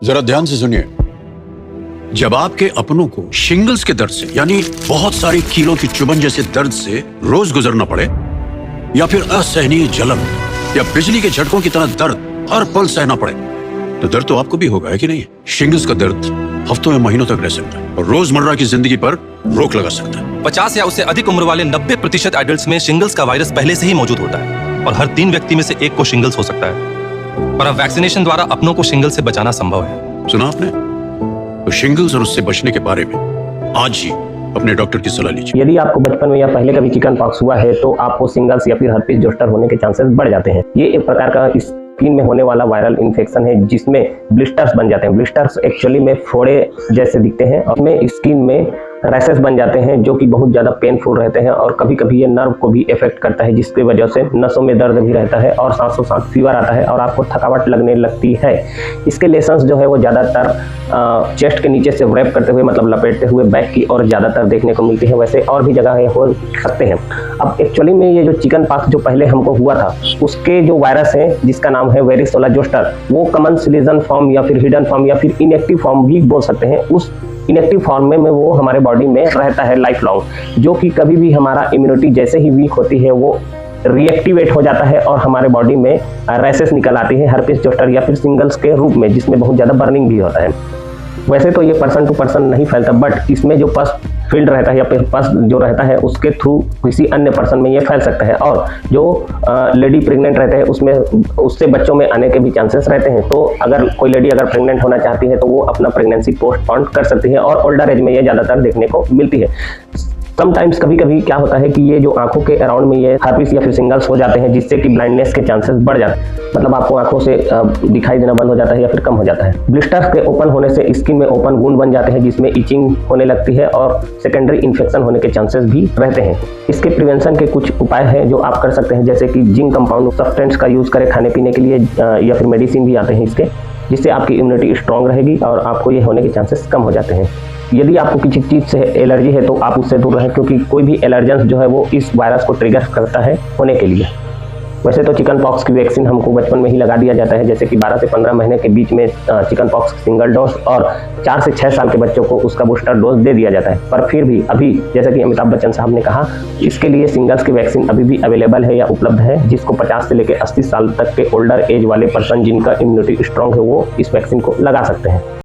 जरा ध्यान से सुनिए। जब आपके अपनों को शिंगल्स के दर्द से यानी बहुत सारी कीलों की चुभन जैसे दर्द से रोज गुजरना पड़े, या फिर असहनीय जलन या बिजली के झटकों की तरह दर्द हर पल सहना पड़े, तो दर्द तो आपको भी होगा, है कि नहीं? शिंगल्स का दर्द हफ्तों या महीनों तक रह सकता है और रोजमर्रा की जिंदगी पर रोक लगा सकता है। 50 या उससे अधिक उम्र वाले 90% एडल्ट्स में शिंगल्स का वायरस पहले से ही मौजूद होता है और हर 3 व्यक्ति में से 1 को शिंगल्स हो सकता है। पर अब वैक्सीनेशन द्वारा अपनों को शिंगल्स से बचाना संभव है। सुना आपने? तो शिंगल्स और उससे बचने के बारे में आज ही अपने डॉक्टर की सलाह लीजिए। यदि आपको बचपन में या पहले कभी चिकन पॉक्स हुआ है तो आपको सिंगल्स या फिर हर्पीस जोस्टर होने के चांसेस बढ़ जाते हैं। ये एक प्रकार का स्किन में होने वाला वायरल इन्फेक्शन है जिसमें ब्लिस्टर्स बन जाते हैं। ब्लिस्टर्स एक्चुअली में फोड़े जैसे दिखते हैं और में स्किन में रैशेस बन जाते हैं जो कि बहुत ज़्यादा पेनफुल रहते हैं और कभी कभी ये नर्व को भी इफेक्ट करता है, जिसकी वजह से नसों में दर्द भी रहता है और सांसों सांस फीवर आता है और आपको थकावट लगने लगती है। इसके लेसन्स जो है वो ज़्यादातर चेस्ट के नीचे से रैप करते हुए मतलब लपेटते हुए बैक की और ज़्यादातर देखने को मिलती है। वैसे और भी जगह हो सकते हैं। अब एक्चुअली में ये जो चिकन पॉक्स जो पहले हमको हुआ था उसके जो वायरस है जिसका नाम है वेरिसोला जोस्टर, वो कॉमन सिलेजन फॉर्म या फिर हिडन फॉर्म या फिर इनएक्टिव फॉर्म भी बोल सकते हैं। उस इनएक्टिव फॉर्म में वो हमारे बॉडी में रहता है लाइफ लॉन्ग, जो कि कभी भी हमारा इम्यूनिटी जैसे ही वीक होती है वो रिएक्टिवेट हो जाता है और हमारे बॉडी में रैशेस निकल आती है हर्पीस जोस्टर या फिर सिंगल्स के रूप में, जिसमें बहुत ज़्यादा बर्निंग भी होता है। वैसे तो ये पर्सन टू पर्सन नहीं फैलता, बट इसमें जो पस फील्ड रहता है या फिर पस जो रहता है उसके थ्रू किसी अन्य पर्सन में ये फैल सकता है और जो लेडी प्रेग्नेंट रहते हैं उसमें उससे बच्चों में आने के भी चांसेस रहते हैं। तो अगर कोई लेडी अगर प्रेग्नेंट होना चाहती है तो वो अपना प्रेगनेंसी पोस्टपोन कर सकती है और ओल्डर एज में ये ज़्यादातर देखने को मिलती है। समटाइम्स कभी कभी क्या होता है कि ये जो आंखों के अराउंड में ये हर्पीस या फिर सिंगल्स हो जाते हैं जिससे कि ब्लाइंडनेस के चांसेस बढ़ जाते हैं, मतलब आपको आंखों से दिखाई देना बंद हो जाता है या फिर कम हो जाता है। ब्लिस्टर्स के ओपन होने से स्किन में ओपन वुंड बन जाते हैं जिसमें इचिंग होने लगती है और सेकेंडरी इन्फेक्शन होने के चांसेस भी रहते हैं। इसके प्रिवेंशन के कुछ उपाय हैं जो आप कर सकते हैं, जैसे कि जिंक कंपाउंड सब्सटेंस का यूज़ करें खाने पीने के लिए या फिर मेडिसिन भी आते हैं इसके, जिससे आपकी इम्यूनिटी स्ट्रांग रहेगी और आपको ये होने के चांसेस कम हो जाते हैं। यदि आपको किसी चीज़ से एलर्जी है तो आप उससे दूर रहें, क्योंकि कोई भी एलर्जेंस जो है वो इस वायरस को ट्रिगर करता है होने के लिए। वैसे तो चिकन पॉक्स की वैक्सीन हमको बचपन में ही लगा दिया जाता है, जैसे कि 12 से 15 महीने के बीच में चिकन पॉक्स सिंगल डोज और 4 से 6 साल के बच्चों को उसका बूस्टर डोज दे दिया जाता है। पर फिर भी अभी जैसा कि अमिताभ बच्चन साहब ने कहा, इसके लिए सिंगल्स की वैक्सीन अभी भी अवेलेबल है या उपलब्ध है, जिसको 50 से लेकर 80 साल तक के ओल्डर एज वाले पर्सन जिनका इम्यूनिटी स्ट्रांग है वो इस वैक्सीन को लगा सकते हैं।